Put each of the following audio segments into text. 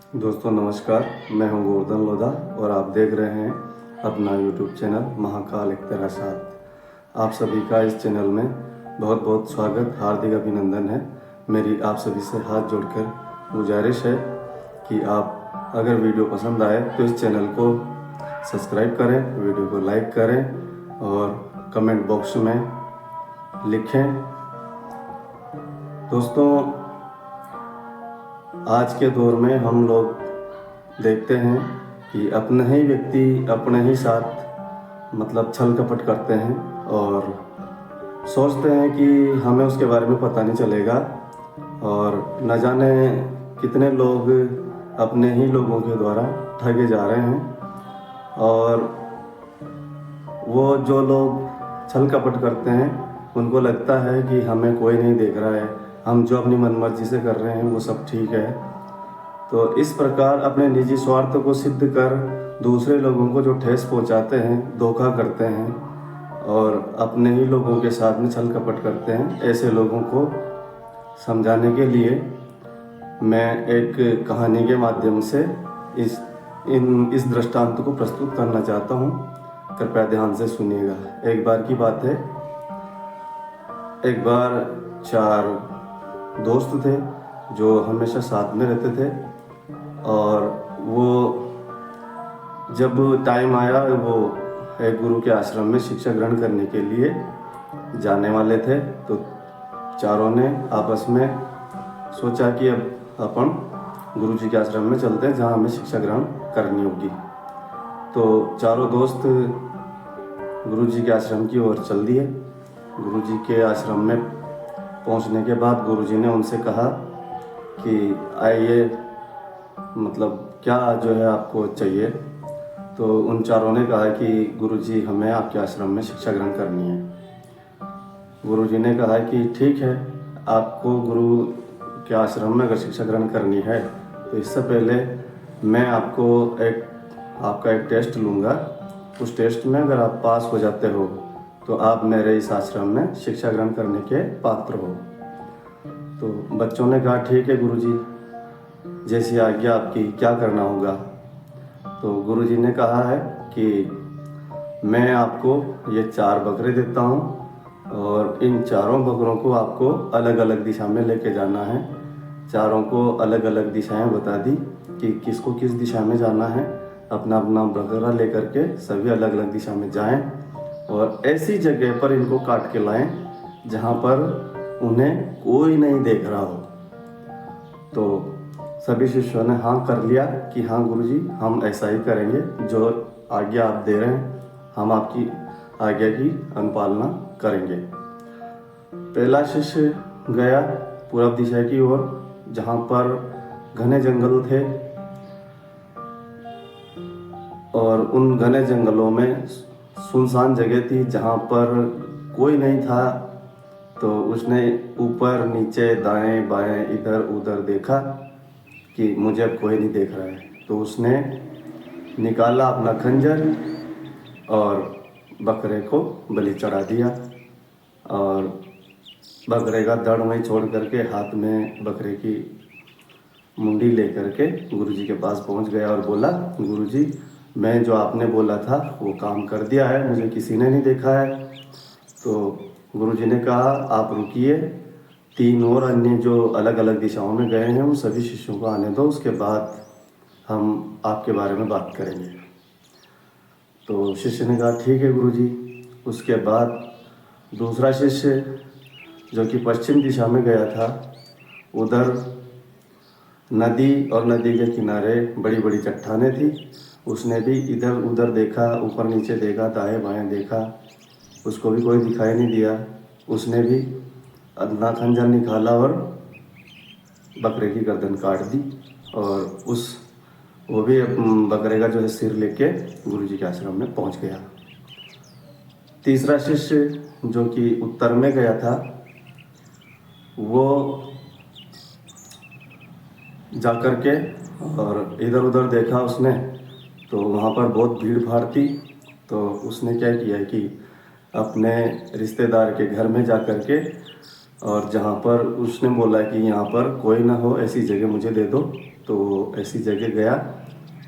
दोस्तों नमस्कार, मैं हूं गोवर्धन लोधा और आप देख रहे हैं अपना यूट्यूब चैनल महाकाल इख्तिरासात। आप सभी का इस चैनल में बहुत बहुत स्वागत, हार्दिक अभिनंदन है। मेरी आप सभी से हाथ जोड़कर गुजारिश है कि आप अगर वीडियो पसंद आए तो इस चैनल को सब्सक्राइब करें, वीडियो को लाइक करें और कमेंट बॉक्स में लिखें। दोस्तों, आज के दौर में हम लोग देखते हैं कि अपने ही व्यक्ति अपने ही साथ छल कपट करते हैं और सोचते हैं कि हमें उसके बारे में पता नहीं चलेगा, और न जाने कितने लोग अपने ही लोगों के द्वारा ठगे जा रहे हैं। और वो जो लोग छल कपट करते हैं उनको लगता है कि हमें कोई नहीं देख रहा है, हम जो अपनी मनमर्जी से कर रहे हैं वो सब ठीक है। तो इस प्रकार अपने निजी स्वार्थ को सिद्ध कर दूसरे लोगों को जो ठेस पहुंचाते हैं, धोखा करते हैं और अपने ही लोगों के साथ में छल कपट करते हैं, ऐसे लोगों को समझाने के लिए मैं एक कहानी के माध्यम से इस दृष्टांत को प्रस्तुत करना चाहता हूँ। कृपया ध्यान से सुनिएगा। एक बार की बात है, एक बार 4 दोस्त थे जो हमेशा साथ में रहते थे, और वो जब टाइम आया वो एक गुरु के आश्रम में शिक्षा ग्रहण करने के लिए जाने वाले थे। तो चारों ने आपस में सोचा कि अब अपन गुरु जी के आश्रम में चलते हैं जहाँ हमें शिक्षा ग्रहण करनी होगी। तो चारों दोस्त गुरु जी के आश्रम की ओर चल दिए। गुरु जी के आश्रम में पहुंचने के बाद गुरु जी ने उनसे कहा कि आइए, क्या जो है आपको चाहिए। तो उन चारों ने कहा कि गुरु जी हमें आपके आश्रम में शिक्षा ग्रहण करनी है। गुरु जी ने कहा कि ठीक है, आपको गुरु के आश्रम में अगर शिक्षा ग्रहण करनी है तो इससे पहले मैं आपका एक टेस्ट लूँगा। उस टेस्ट में अगर आप पास हो जाते हो तो आप मेरे इस आश्रम में शिक्षा ग्रहण करने के पात्र हो। तो बच्चों ने कहा ठीक है गुरुजी, जैसी आज्ञा आपकी, क्या करना होगा। तो गुरुजी ने कहा है कि मैं आपको ये 4 बकरे देता हूँ और इन चारों बकरों को आपको अलग अलग दिशा में लेके जाना है। चारों को अलग अलग दिशाएं बता दी कि किसको किस दिशा में जाना है। अपना अपना बकरा लेकर के सभी अलग अलग दिशा में जाएं और ऐसी जगह पर इनको काट के लाएं जहाँ पर उन्हें कोई नहीं देख रहा हो। तो सभी शिष्यों ने हाँ कर लिया कि हाँ गुरुजी, हम ऐसा ही करेंगे, जो आज्ञा आप दे रहे हैं हम आपकी आज्ञा की अनुपालना करेंगे। पहला शिष्य गया पूर्व दिशा की ओर, जहाँ पर घने जंगल थे, और उन घने जंगलों में सुनसान जगह थी जहाँ पर कोई नहीं था। तो उसने ऊपर नीचे दाएं बाएं इधर उधर देखा कि मुझे अब कोई नहीं देख रहा है। तो उसने निकाला अपना खंजर और बकरे को बलि चढ़ा दिया, और बकरे का धड़ वहीं छोड़ करके हाथ में बकरे की मुंडी लेकर के गुरुजी के पास पहुंच गया और बोला, गुरुजी मैं जो आपने बोला था वो काम कर दिया है, मुझे किसी ने नहीं देखा है। तो गुरुजी ने कहा आप रुकिए, 3 और अन्य जो अलग अलग दिशाओं में गए हैं उन सभी शिष्यों को आने दो, उसके बाद हम आपके बारे में बात करेंगे। तो शिष्य ने कहा ठीक है गुरुजी। उसके बाद दूसरा शिष्य जो कि पश्चिम दिशा में गया था, उधर नदी और नदी के किनारे बड़ी बड़ी चट्टानें थी। उसने भी इधर उधर देखा, ऊपर नीचे देखा, दाएं बाएं देखा, उसको भी कोई दिखाई नहीं दिया। उसने भी अपना खंजर निकाला और बकरे की गर्दन काट दी, और वो भी बकरे का जो है सिर लेके गुरुजी के आश्रम में पहुंच गया। तीसरा शिष्य जो कि उत्तर में गया था, वो जाकर के और इधर उधर देखा उसने, तो वहाँ पर बहुत भीड़ भाड़ थी। तो उसने क्या किया कि अपने रिश्तेदार के घर में जा कर के, और जहाँ पर उसने बोला कि यहाँ पर कोई ना हो ऐसी जगह मुझे दे दो, तो ऐसी जगह गया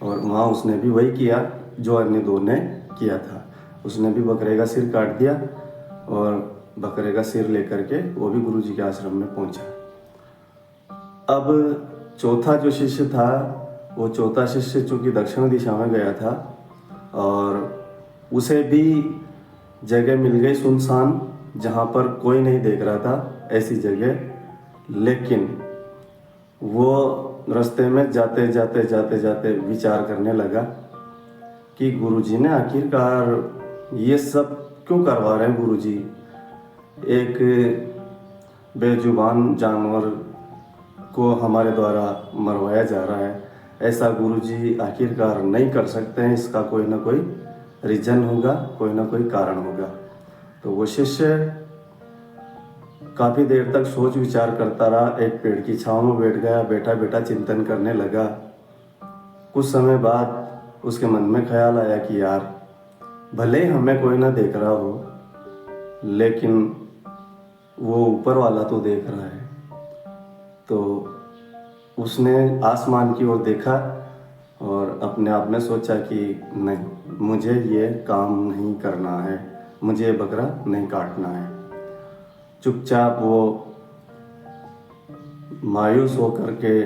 और वहाँ उसने भी वही किया जो अन्य दो ने किया था। उसने भी बकरे का सिर काट दिया और बकरे का सिर लेकर के वो भी गुरुजी के आश्रम में पहुंचा। अब चौथा जो शिष्य था, वो चौथा शिष्य चूँकि दक्षिण दिशा में गया था और उसे भी जगह मिल गई सुनसान, जहाँ पर कोई नहीं देख रहा था, ऐसी जगह। लेकिन वो रास्ते में जाते जाते जाते जाते विचार करने लगा कि गुरुजी ने आखिरकार ये सब क्यों करवा रहे हैं। गुरुजी एक बेजुबान जानवर को हमारे द्वारा मरवाया जा रहा है, ऐसा गुरुजी आखिरकार नहीं कर सकते हैं। इसका कोई ना कोई रीजन होगा, कोई ना कोई कारण होगा। तो वो शिष्य काफ़ी देर तक सोच विचार करता रहा, एक पेड़ की छांव में बैठ गया, बैठा बैठा चिंतन करने लगा। कुछ समय बाद उसके मन में ख्याल आया कि यार, भले ही हमें कोई ना देख रहा हो, लेकिन वो ऊपर वाला तो देख रहा है। तो उसने आसमान की ओर देखा और अपने आप में सोचा कि नहीं, मुझे ये काम नहीं करना है, मुझे ये बकरा नहीं काटना है। चुपचाप वो मायूस होकर के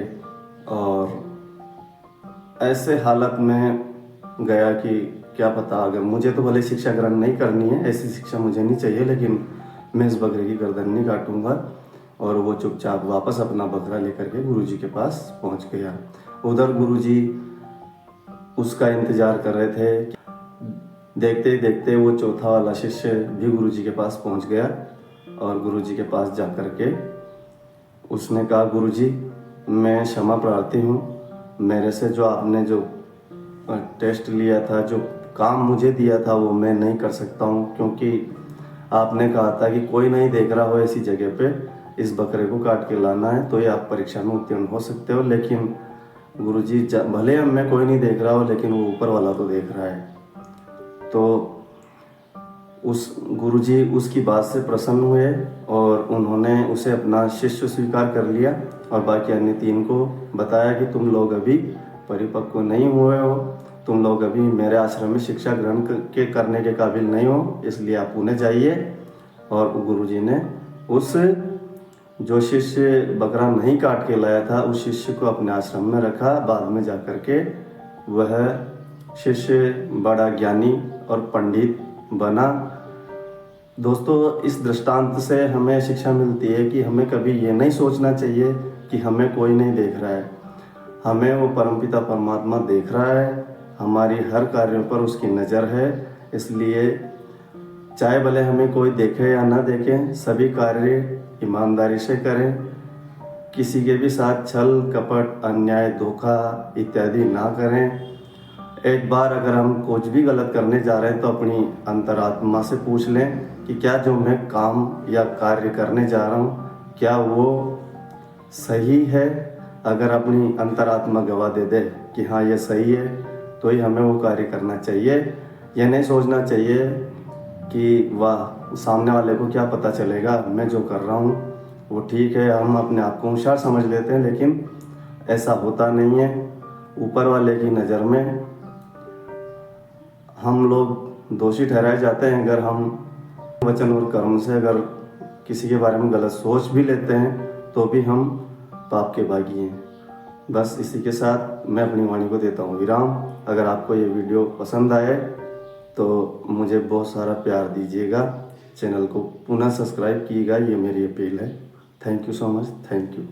और ऐसे हालत में गया कि क्या पता, अगर मुझे तो भले शिक्षा ग्रहण नहीं करनी है, ऐसी शिक्षा मुझे नहीं चाहिए, लेकिन मैं इस बकरे की गर्दन नहीं काटूंगा। और वो चुपचाप वापस अपना बकरा लेकर के गुरुजी के पास पहुंच गया। उधर गुरुजी उसका इंतजार कर रहे थे। देखते ही देखते वो चौथा वाला शिष्य भी गुरुजी के पास पहुंच गया और गुरुजी के पास जा कर के उसने कहा, गुरुजी मैं क्षमा प्रार्थी हूँ, मेरे से जो आपने जो टेस्ट लिया था, जो काम मुझे दिया था, वो मैं नहीं कर सकता हूँ, क्योंकि आपने कहा था कि कोई नहीं देख रहा हो ऐसी जगह पे इस बकरे को काट के लाना है, तो ये आप परीक्षा में उत्तीर्ण हो सकते हो। लेकिन गुरुजी भले हमें कोई नहीं देख रहा हो, लेकिन वो ऊपर वाला तो देख रहा है। तो उस गुरुजी उसकी बात से प्रसन्न हुए और उन्होंने उसे अपना शिष्य स्वीकार कर लिया और बाकी अन्य 3 को बताया कि तुम लोग अभी परिपक्व नहीं हुए हो, तुम लोग अभी मेरे आश्रम में शिक्षा ग्रहण करने के काबिल नहीं हो, इसलिए आप पुणे जाइए। और गुरुजी ने उस जो शिष्य बकरा नहीं काट के लाया था, उस शिष्य को अपने आश्रम में रखा। बाद में जाकर के वह शिष्य बड़ा ज्ञानी और पंडित बना। दोस्तों, इस दृष्टांत से हमें शिक्षा मिलती है कि हमें कभी ये नहीं सोचना चाहिए कि हमें कोई नहीं देख रहा है। हमें वो परमपिता परमात्मा देख रहा है, हमारी हर कार्यों पर उसकी नज़र है। इसलिए चाहे भले हमें कोई देखे या ना देखे, सभी कार्य ईमानदारी से करें। किसी के भी साथ छल कपट, अन्याय, धोखा इत्यादि ना करें। एक बार अगर हम कुछ भी गलत करने जा रहे हैं तो अपनी अंतरात्मा से पूछ लें कि क्या जो मैं काम या कार्य करने जा रहा हूँ, क्या वो सही है। अगर अपनी अंतरात्मा गवाह दे दे कि हाँ ये सही है, तो ही हमें वो कार्य करना चाहिए। यह नहीं सोचना चाहिए कि वाह, सामने वाले को क्या पता चलेगा, मैं जो कर रहा हूँ वो ठीक है। हम अपने आप को होशियार समझ लेते हैं, लेकिन ऐसा होता नहीं है। ऊपर वाले की नज़र में हम लोग दोषी ठहराए जाते हैं अगर हम वचन और कर्म से अगर किसी के बारे में गलत सोच भी लेते हैं, तो भी हम पाप के भागी हैं। बस इसी के साथ मैं अपनी वाणी को देता हूँ विराम। अगर आपको ये वीडियो पसंद आए तो मुझे बहुत सारा प्यार दीजिएगा, चैनल को पुनः सब्सक्राइब कीजिएगा, ये मेरी अपील है। Thank you so much, thank you.